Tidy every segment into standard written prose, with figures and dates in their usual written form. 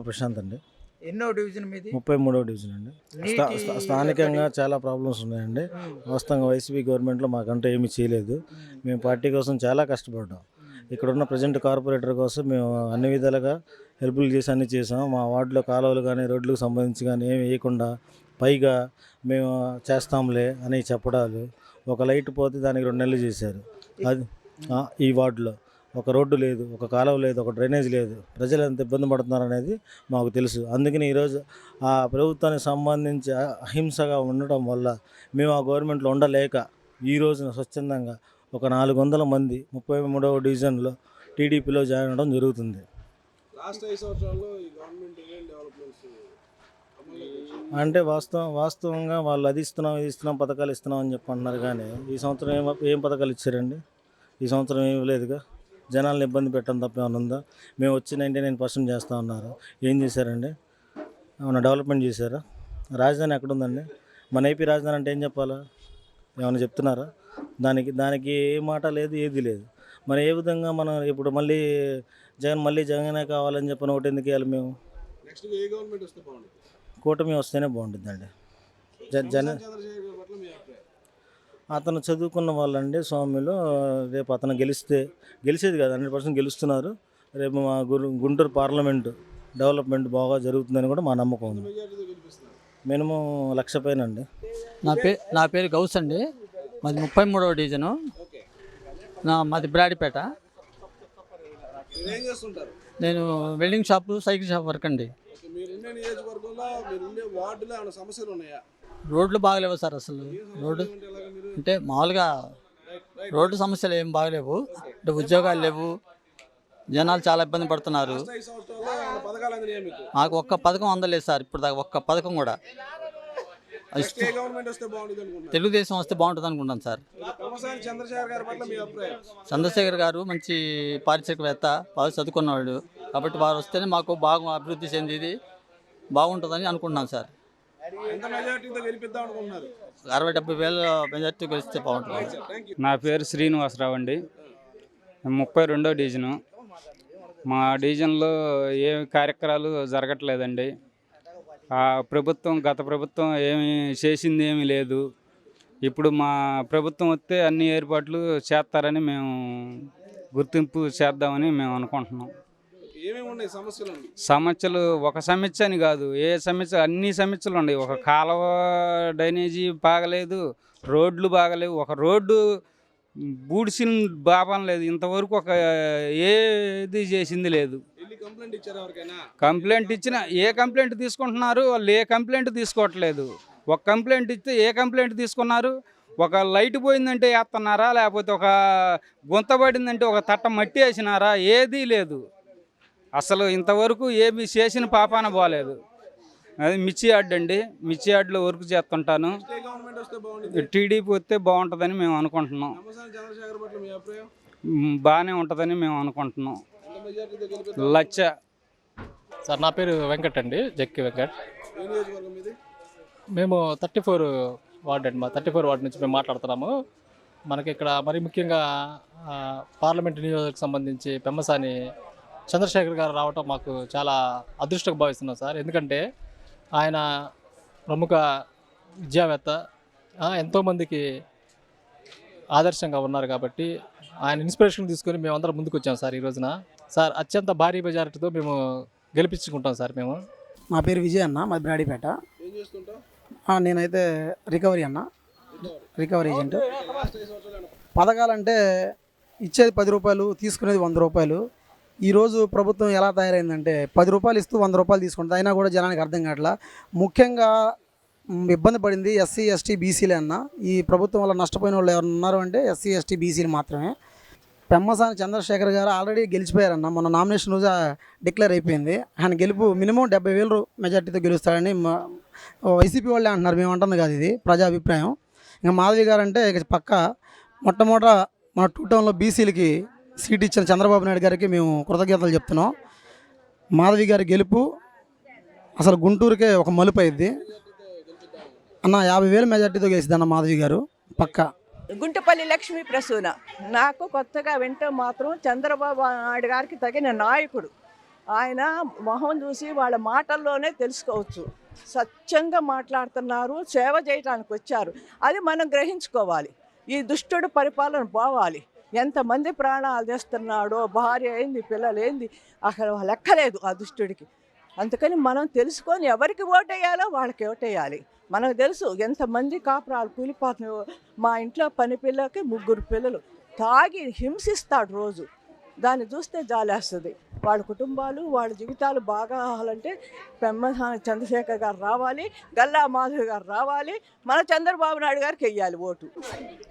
ప్రశాంత్ అండి. ఎన్నో డివిజన్ మీది? 33వ డివిజన్ అండి. స్థానికంగా చాలా ప్రాబ్లమ్స్ ఉన్నాయండి. వాస్తవంగా వైసీపీ గవర్నమెంట్లో మాకంటూ ఏమీ చేయలేదు. మేము పార్టీ కోసం చాలా కష్టపడ్డాం. ఇక్కడున్న ప్రజెంట్ కార్పొరేటర్ కోసం మేము అన్ని విధాలుగా హెల్ప్లు చేసి అన్నీ చేసాం. మా వార్డులో కాలువలు కానీ రోడ్లకు సంబంధించి కానీ ఏమి వేయకుండా పైగా మేము చేస్తాంలే అని చెప్పడాలు. ఒక లైట్ పోతే దానికి 2 నెలలు చేశారు. అది ఈ వార్డులో ఒక రోడ్డు లేదు, ఒక కాలువ లేదు, ఒక డ్రైనేజ్ లేదు. ప్రజలు ఎంత ఇబ్బంది పడుతున్నారు అనేది మాకు తెలుసు. అందుకని ఈరోజు ఆ ప్రభుత్వానికి సంబంధించి అహింసగా ఉండటం వల్ల మేము ఆ గవర్నమెంట్లో ఉండలేక ఈ రోజున స్వచ్ఛందంగా ఒక 400 మంది 33వ డివిజన్లో టీడీపీలో జాయిన్ అవ్వడం జరుగుతుంది. అంటే వాస్తవంగా వాళ్ళు అది ఇస్తున్నాం పథకాలు ఇస్తున్నాం అని చెప్పి అంటున్నారు. కానీ ఈ సంవత్సరం ఏం పథకాలు ఇచ్చారండి? ఈ సంవత్సరం ఏమి లేదుగా. జనాలను ఇబ్బంది పెట్టడం తప్ప ఏమైనా ఉందా? మేము వచ్చి 99% చేస్తూ ఉన్నారు. ఏం చేశారండి? ఏమైనా డెవలప్మెంట్ చేశారా? రాజధాని ఎక్కడుందండి? మన ఏపీ రాజధాని అంటే ఏం చెప్పాలా? ఏమైనా చెప్తున్నారా? దానికి ఏ మాట లేదు, ఏది లేదు. మరి ఏ విధంగా మనం ఇప్పుడు మళ్ళీ జగనే కావాలని చెప్పిన ఒకటి ఎందుకు వేయాలి మేము? కూటమి వస్తేనే బాగుంటుందండి. అతను చదువుకున్న వాళ్ళండి స్వామిలో. రేపు అతను గెలిచేది కాదు, 100% గెలుస్తున్నారు. రేపు మా గుంటూరు పార్లమెంటు డెవలప్మెంట్ బాగా జరుగుతుందని కూడా మా నమ్మకం ఉంది. మినిమం 1,00,000 పైన అండి. నా పేరు గౌస్ అండి. మాది 33వ డివిజను. మాది బ్రాడిపేట. నేను welding shop, cycle shop work అండి. రోడ్లు బాగలేవు సార్. అసలు రోడ్డు అంటే మామూలుగా రోడ్డు సమస్యలు ఏం బాగలేవు. అంటే ఉద్యోగాలు లేవు, జనాలు చాలా ఇబ్బంది పడుతున్నారు. మాకు ఒక్క పథకం అందలేదు సార్ ఇప్పుడు దాకా, ఒక్క పథకం కూడా. తెలుగుదేశం వస్తే బాగుంటుంది అనుకుంటాను సార్. చంద్రశేఖర్ గారు మంచి పారిశ్రామికవేత్త, బాగా చదువుకున్నవాడు. కాబట్టి వారు వస్తేనే మాకు బాగా అభివృద్ధి చెందేది బాగుంటుందని అనుకుంటున్నాను సార్. 60-70 వేల మెజార్టీ గెలిస్తే బాగుంటుంది. నా పేరు శ్రీనివాసరావు అండి. 32వ డివిజను. మా డివిజన్లో ఏ కార్యక్రమాలు జరగట్లేదండి. గత ప్రభుత్వం ఏమి చేసింది ఏమీ లేదు. ఇప్పుడు మా ప్రభుత్వం వస్తే అన్ని ఏర్పాట్లు చేస్తారని మేము గుర్తింపు చేద్దామని మేము అనుకుంటున్నాం. సమస్యలు ఒక సమస్య అని కాదు, ఏ సమస్య అన్ని సమస్యలు ఉన్నాయి. ఒక కాలువ డ్రైనేజీ బాగలేదు, రోడ్లు బాగలేవు. ఒక రోడ్డు బూడిసిన బాపం లేదు, ఇంతవరకు ఏది చేసింది లేదు. కంప్లైంట్ ఇచ్చినా ఏ కంప్లైంట్ తీసుకుంటున్నారు? వాళ్ళు ఏ కంప్లైంట్ తీసుకోవట్లేదు. ఒక కంప్లైంట్ ఇస్తే ఏ కంప్లైంట్ తీసుకున్నారు? ఒక లైట్ పోయిందంటే వేస్తున్నారా, లేకపోతే ఒక గుంత పడిందంటే ఒక తట్ట మట్టి వేసినారా? ఏదీ లేదు. అసలు ఇంతవరకు ఏమి చేసిన పాపాన పోలేదు. అది మిర్చి యార్డ్ అండి. మిర్చి యార్డ్లో వర్క్ చేస్తుంటాను. టీడీపీ వస్తే బాగుంటుందని మేము అనుకుంటున్నాం. బాగానే ఉంటుందని మేము అనుకుంటున్నాం. 1,00,000 సార్. నా పేరు వెంకట్ అండి, జక్కి వెంకట్. మేము 34 వార్డు అండి. మా 34 వార్డు నుంచి మేము మాట్లాడుతున్నాము. మనకి ఇక్కడ మరి ముఖ్యంగా పార్లమెంట్ నియోజకవర్గం సంబంధించి పెమ్మసాని చంద్రశేఖర్ గారు రావటం మాకు చాలా అదృష్టంగా భావిస్తున్నాం సార్. ఎందుకంటే ఆయన ప్రముఖ విద్యావేత్త, ఎంతోమందికి ఆదర్శంగా ఉన్నారు. కాబట్టి ఆయన ఇన్స్పిరేషన్ తీసుకొని మేమందరం ముందుకు వచ్చాం సార్. ఈ రోజున సార్ అత్యంత భారీ మెజారిటీతో మేము గెలిపించుకుంటాం సార్. మేము నా పేరు విజయ్ అన్న, మాది బ్రాడిపేట. నేనైతే రికవరీ ఏజెంట్. పథకాలంటే ఇచ్చేది 10 రూపాయలు, తీసుకునేది 100 రూపాయలు. ఈరోజు ప్రభుత్వం ఎలా తయారైందంటే 10 రూపాయలు ఇస్తూ 100 రూపాయలు తీసుకుంటుంది. అయినా కూడా జనానికి అర్థం కావట్లా. ముఖ్యంగా ఇబ్బంది పడింది ఎస్సీ, ఎస్టీ, బీసీలే అన్న. ఈ ప్రభుత్వం వల్ల నష్టపోయిన వాళ్ళు ఎవరు ఉన్నారు అంటే ఎస్సీ, ఎస్టీ, బీసీలు మాత్రమే. పెమ్మసాని చంద్రశేఖర్ గారు ఆల్రెడీ గెలిచిపోయారన్న. మొన్న నామినేషన్ రోజు డిక్లేర్ అయిపోయింది. ఆయన గెలుపు మినిమం 70,000 మెజార్టీతో గెలుస్తాడని వైసీపీ వాళ్ళే అంటున్నారు. మేము అంటుంది కాదు, ఇది ప్రజాభిప్రాయం. ఇంకా మాధవి గారు అంటే ఇక పక్క మొట్టమొదట మన 2 టౌన్లో బీసీలకి సీట్ ఇచ్చిన చంద్రబాబు నాయుడు గారికి మేము కృతజ్ఞతలు చెప్తున్నాం. మాధవి గారి గెలుపు అసలు గుంటూరుకే ఒక మలుపు అయింది అన్న. 50,000 మెజార్టీతో గెలిచింది అన్న మాధవి గారు పక్క. గుంటుపల్లి లక్ష్మీ ప్రసూన. నాకు కొత్తగా వింటే మాత్రం చంద్రబాబు నాయుడు గారికి తగిన నాయకుడు. ఆయన మొహం చూసి వాళ్ళ మాటల్లోనే తెలుసుకోవచ్చు. స్వచ్ఛంగా మాట్లాడుతున్నారు, సేవ చేయడానికి వచ్చారు. అది మనం గ్రహించుకోవాలి. ఈ దుష్టుడు పరిపాలన పోవాలి. ఎంతమంది ప్రాణాలు తెస్తున్నాడో, భార్య ఏంది, పిల్లలు ఏంది, అక్కడ లెక్కలేదు ఆ దుష్టుడికి. అందుకని మనం తెలుసుకొని ఎవరికి ఓటేయాలో వాళ్ళకి ఓటేయాలి. మనకు తెలుసు ఎంతమంది కాపురాలు కూలిపోతున్నాయో. మా ఇంట్లో పని పిల్లకి 3 పిల్లలు తాగి హింసిస్తాడు రోజు. దాన్ని చూస్తే జాలేస్తుంది. వాళ్ళ కుటుంబాలు, వాళ్ళ జీవితాలు బాగాలంటే పెమ్మసాని చంద్రశేఖర్ గారు రావాలి, గల్లా మాధవి గారు రావాలి, మన చంద్రబాబు నాయుడు గారికి వెయ్యాలి ఓటు.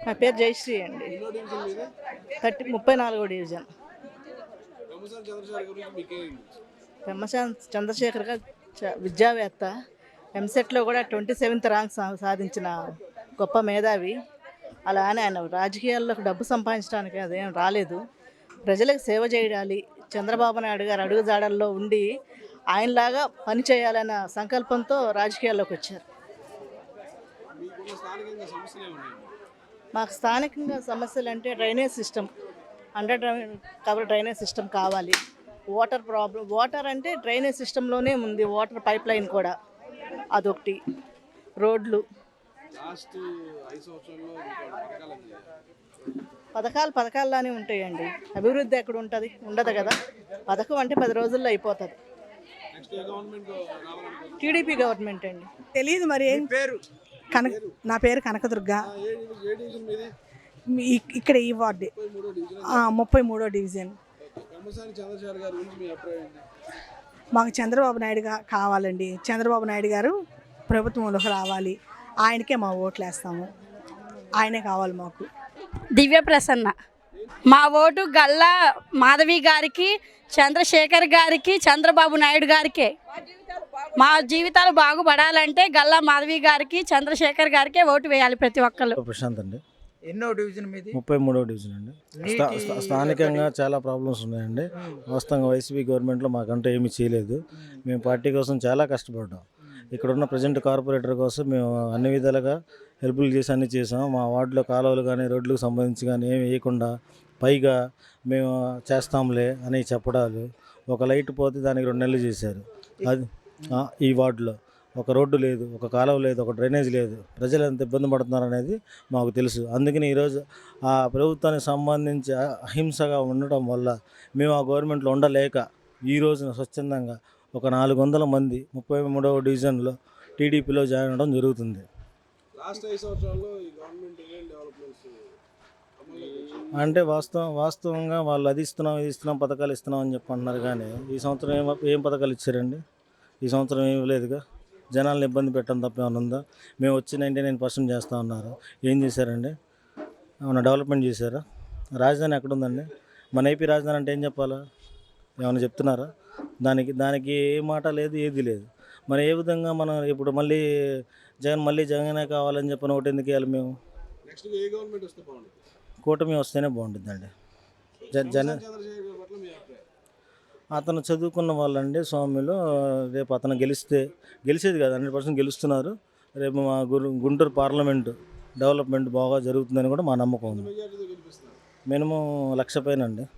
నా పేరు జయశ్రీ అండి. 34వ డివిజన్. పెమ్మసాని చంద్రశేఖర్ గారు విద్యావేత్త, ఎంసెట్లో కూడా 27th ర్యాంక్ సాధించిన గొప్ప మేధావి. అలానే ఆయన రాజకీయాల్లో డబ్బు సంపాదించడానికి అదేం రాలేదు. ప్రజలకు సేవ చేయాలి, చంద్రబాబు నాయుడు గారు అడుగుజాడల్లో ఉండి ఆయనలాగా పని చేయాలన్న సంకల్పంతో రాజకీయాల్లోకి వచ్చారు. మాకు స్థానికంగా సమస్యలు అంటే drainage system, under cover drainage system కావాలి. వాటర్ ప్రాబ్లం, వాటర్ అంటే డ్రైనేజ్ సిస్టంలోనే ఉంది, వాటర్ పైప్ లైన్ కూడా అదొకటి. రోడ్లు, పథకాల్లానే ఉంటాయండి. అభివృద్ధి ఎక్కడ ఉంటుంది? ఉండదు కదా. పథకం అంటే 10 రోజుల్లో అయిపోతుంది. టీడీపీ గవర్నమెంట్ అండి. తెలియదు మరి. ఏం పేరు? నా పేరు కనకదుర్గ. ఇక్కడ ఈ వార్డు 33వ డివిజన్. మాకు చంద్రబాబు నాయుడు కావాలండి. చంద్రబాబు నాయుడు గారు ప్రభుత్వంలోకి రావాలి. ఆయనకే మా ఓట్లు వేస్తాము. ఆయనే కావాలి మాకు. దివ్య ప్రసన్న. మా ఓటు గల్లా మాధవి గారికి, చంద్రశేఖర్ గారికి, చంద్రబాబు నాయుడు గారికే. మా జీవితాలు బాగుపడాలంటే గల్లా మాధవి గారికి, చంద్రశేఖర్ గారికే ఓటు వేయాలి ప్రతి ఒక్కరు. ప్రశాంత్ అండి. ఎన్నో డివిజన్ మీది? 33వ డివిజన్ అండి. స్థానికంగా చాలా ప్రాబ్లమ్స్ ఉన్నాయండి. వాస్తవంగా వైసీపీ గవర్నమెంట్లో మాకంటే ఏమీ చేయలేదు. మేము పార్టీ కోసం చాలా కష్టపడ్డాం. ఇక్కడున్న ప్రజెంట్ కార్పొరేటర్ కోసం మేము అన్ని విధాలుగా హెల్ప్లు చేసి అన్నీ చేసాం. మా వార్డులో కాలువలు కానీ, రోడ్లకు సంబంధించి కానీ ఏమి వేయకుండా, పైగా మేము చేస్తాంలే అని చెప్పడాలు. ఒక లైట్ పోతే దానికి 2 నెలలు చేశారు. అది ఈ వార్డులో ఒక రోడ్డు లేదు, ఒక కాలువ లేదు, ఒక డ్రైనేజ్ లేదు. ప్రజలు ఎంత ఇబ్బంది పడుతున్నారు అనేది మాకు తెలుసు. అందుకని ఈరోజు ఆ ప్రభుత్వానికి సంబంధించి అహింసగా ఉండటం వల్ల మేము ఆ గవర్నమెంట్లో ఉండలేక ఈ రోజున స్వచ్ఛందంగా ఒక 400 మంది 33వ డివిజన్లో టీడీపీలో జాయిన్ అవ్వడం జరుగుతుంది. అంటే వాస్తవంగా వాళ్ళు అది ఇస్తున్నాం పథకాలు ఇస్తున్నాం అని చెప్పి అంటున్నారు. కానీ ఈ సంవత్సరం ఏం పథకాలు ఇచ్చారండి? ఈ సంవత్సరం ఏమి లేదుగా. జనాలను ఇబ్బంది పెట్టడం తప్ప ఏమైనా ఉందా? మేము వచ్చి 99% చేస్తూ ఉన్నారు. ఏం చేశారండి? ఏమైనా డెవలప్మెంట్ చేశారా? రాజధాని ఎక్కడుందండి? మన ఏపీ రాజధాని అంటే ఏం చెప్పాలా? ఏమైనా చెప్తున్నారా? దానికి ఏ మాట లేదు, ఏది లేదు. మరి ఏ విధంగా మనం ఇప్పుడు మళ్ళీ జగనే కావాలని చెప్పిన ఒకటి ఎందుకు వేయాలి మేము? కూటమి వస్తేనే బాగుంటుందండి. అతను చదువుకున్న వాళ్ళండి స్వామిలో. రేపు అతను గెలిచేది కాదు, 100% గెలుస్తున్నారు. రేపు మా గుంటూరు పార్లమెంటు డెవలప్మెంట్ బాగా జరుగుతుందని కూడా మా నమ్మకం ఉంది. మినిమం 1,00,000 పైన అండి.